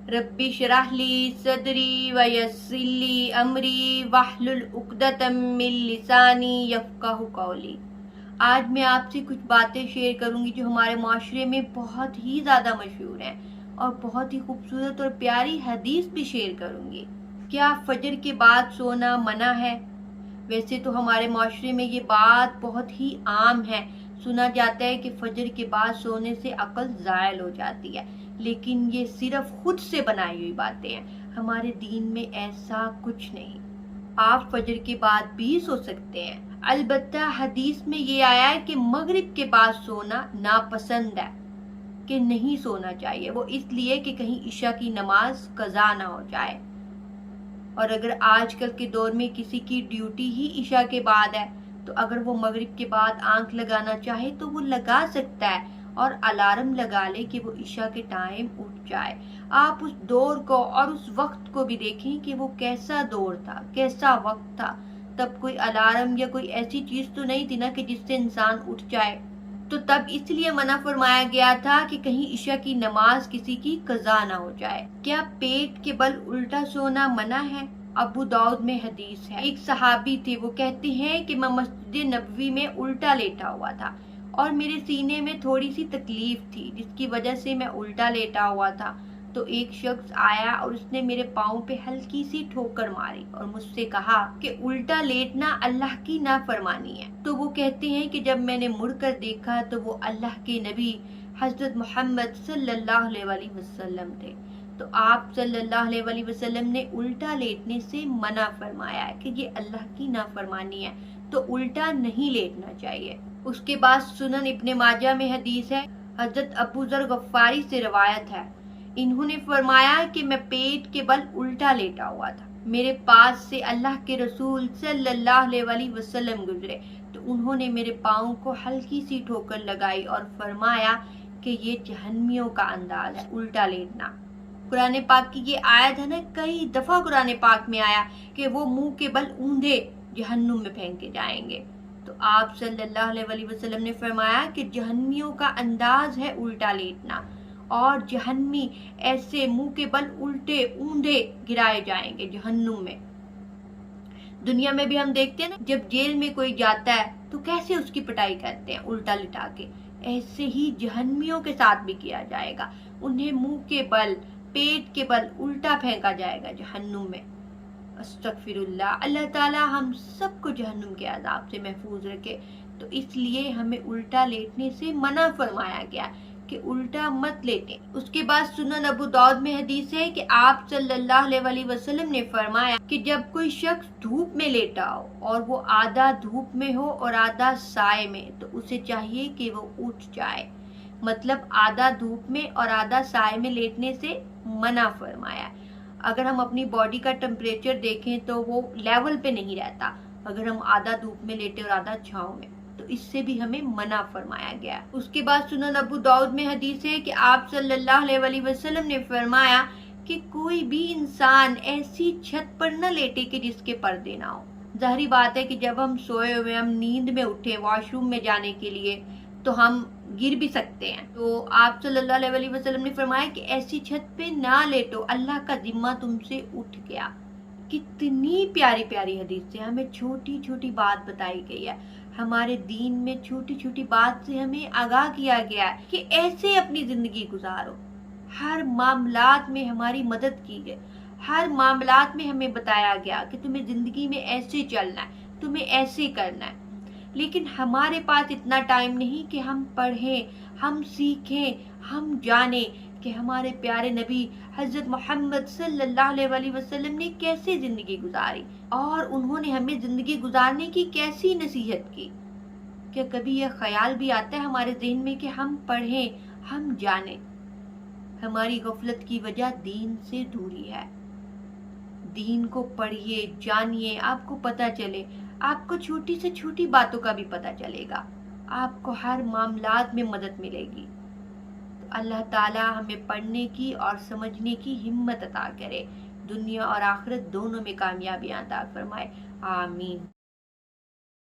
Rabbi शरह ली सदरी वयस्सिर ली अमरी वाहलुल उक़दतम मिन लिसानी यफ़क़हू क़ौली। आज मैं आपसे कुछ बातें शेयर करूंगी जो हमारे माशरे में बहुत ही ज़्यादा मशहूर हैं, और बहुत ही खूबसूरत और प्यारी हदीस भी शेयर करूंगी। क्या फजर के बाद सोना मना है? वैसे तो हमारे माशरे में ये बात बहुत ही आम है। सुना जाता है कि फजर के बाद सोने से अक्ल ज़ायल हो जाती है, लेकिन ये सिर्फ खुद से बनाई हुई बातें हैं। हमारे दीन में ऐसा कुछ नहीं। आप फजर के बाद भी सो सकते हैं। अलबत्ता हदीस में ये आया है कि मगरिब के बाद सोना नापसंद है, कि नहीं सोना चाहिए। वो इसलिए कि कहीं इशा की नमाज कज़ा ना हो जाए। और अगर आजकल के दौर में किसी की ड्यूटी ही इशा के बाद है, तो अगर वो मगरिब के बाद आंख लगाना चाहे तो वो लगा सकता है, और अलार्म लगा ले कि वो इशा के टाइम उठ जाए। आप उस दौर को और उस वक्त को भी देखें कि वो कैसा दौर था, कैसा वक्त था। तब कोई अलार्म या कोई ऐसी चीज तो नहीं थी ना कि जिससे इंसान उठ जाए। तो तब इसलिए मना फरमाया गया था कि कहीं इशा की नमाज किसी की कज़ा ना हो जाए। क्या पेट के बल उल्टा सोना मना है? अबू दाऊद में हदीस है, एक सहाबी थे, वो कहते हैं कि मैं मस्जिद नबवी में उल्टा लेटा हुआ था और मेरे सीने में थोड़ी सी तकलीफ थी, जिसकी वजह से मैं उल्टा लेटा हुआ था। तो एक शख्स आया और उसने मेरे पाँव पे हल्की सी ठोकर मारी और मुझसे कहा कि उल्टा लेटना अल्लाह की नाफरमानी है। तो वो कहते हैं कि जब मैंने मुड़कर देखा तो वो अल्लाह के नबी हजरत मोहम्मद सल्लल्लाहु अलैहि वसल्लम थे। तो आप सल्लल्लाहु अलैहि वसल्लम ने उल्टा लेटने से मना फरमाया है कि ये अल्लाह की नाफरमानी है, तो उल्टा नहीं लेटना चाहिए। उसके बाद सुनन इब्ने माजा में हदीस है, हजरत अबू ज़र गफ्फारी से रवायत है, इन्होंने फरमाया कि मैं पेट के बल उल्टा लेटा हुआ था। मेरे पास से अल्लाह के रसूल सल्लल्लाहु अलैहि वसल्लम गुजरे तो उन्होंने मेरे पाँव को हल्की सी ठोकर लगाई और फरमाया कि ये जहन्नमियों का अंदाज है, उल्टा लेटना। कुरान पाक की ये आयत है ना, कई दफा कुरान पाक में आया कि वो मुंह के बल ऊंधे जहन्नुम में फेंके जाएंगे। तो आप सल्लल्लाहु अलैहि वसल्लम ने फरमाया कि जहन्नमियों का अंदाज है उल्टा लेटना, और जहन्नमी ऐसे मुंह के बल उल्टे ऊंधे गिराए जाएंगे जहन्नुम में। दुनिया में भी हम देखते हैं ना, जब जेल में कोई जाता है तो कैसे उसकी पिटाई करते हैं, उल्टा लिटा के। ऐसे ही जहन्नमियों के साथ भी किया जाएगा, उन्हें मुंह के बल, पेट के बल उल्टा फेंका जाएगा जहन्नुम में। अस्तगफिरुल्लाह। अल्लाह ताला हम सबको जहन्नुम के अजाब से महफूज रखे। तो इसलिए हमें उल्टा लेटने से मना फरमाया गया कि उल्टा मत लेटें। उसके बाद सुनन अबू दाऊद में हदीस है कि आप सल्लल्लाहु अलैहि वसल्लम ने फरमाया कि जब कोई शख्स धूप में लेटा हो और वो आधा धूप में हो और आधा साए में, तो उसे चाहिए कि वो उठ जाए। मतलब आधा धूप में और आधा साए में लेटने से मना फरमाया। अगर हम अपनी बॉडी का टेम्परेचर देखें तो वो लेवल पे नहीं रहता, अगर हम आधा धूप में लेटे और आधा छांव में, तो इससे भी हमें मना फरमाया गया। उसके बाद सुनन अबू दाऊद में हदीस है कि आप सल्लल्लाहु अलैहि वसल्लम ने फरमाया कि कोई भी इंसान ऐसी छत पर न लेटे कि जिसके पर्दे ना हो। जाहिर बात है कि जब हम सोए हुए, हम नींद में उठे वॉशरूम में जाने के लिए, तो हम गिर भी सकते हैं। तो आप सल्लल्लाहु अलैहि वसल्लम ने फरमाया कि ऐसी छत पे ना लेटो, अल्लाह का जिम्मा तुमसे उठ गया। कितनी प्यारी प्यारी हदीस से हमें छोटी छोटी बात बताई गई है। हमारे दीन में छोटी छोटी बात से हमें आगाह किया गया है कि ऐसे अपनी जिंदगी गुजारो। हर मामलात में हमारी मदद की गई, हर मामलात में हमें बताया गया कि तुम्हें जिंदगी में ऐसे चलना है, तुम्हें ऐसे करना है। लेकिन हमारे पास इतना टाइम नहीं कि हम पढ़ें, हम सीखें, हम जाने कि हमारे प्यारे नबी हजरत मोहम्मद सल्लल्लाहु अलैहि वसल्लम ने कैसे जिंदगी गुजारी और उन्होंने हमें जिंदगी गुजारने की कैसी नसीहत की। क्या कभी यह ख्याल भी आता है हमारे ज़हन में कि हम पढ़ें, हम जानें? हमारी गफलत की वजह दीन से दूरी है। दीन को पढ़िए, जानिए, आपको पता चले, आपको छोटी से छोटी बातों का भी पता चलेगा, आपको हर मामलात में मदद मिलेगी। तो अल्लाह ताला हमें पढ़ने की और समझने की हिम्मत अता करे, दुनिया और आखिरत दोनों में कामयाबी अता फरमाए। आमीन।